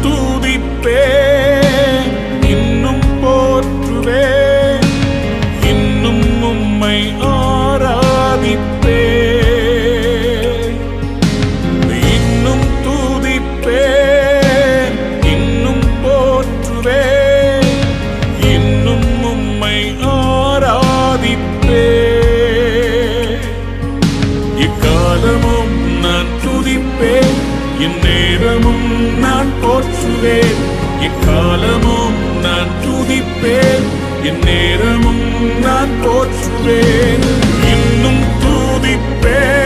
துதிப்பேன், இன்னும் போற்றுவேன், இன்னும் உம்மை ஆராதிப்பேன். இன்னும் துதிப்பேன், இன்னும் போற்றுவேன், இன்னும் உம்மை ஆராதிப்பேன். இக்காலமும் நான் துதிப்பேன், இந்நேரமும் நான் போற்றுவேன். இக்காலமும் நான் துதிப்பேன், இந்நேரமும் நான் போற்றுவேன், இன்னும் துதிப்பேன்.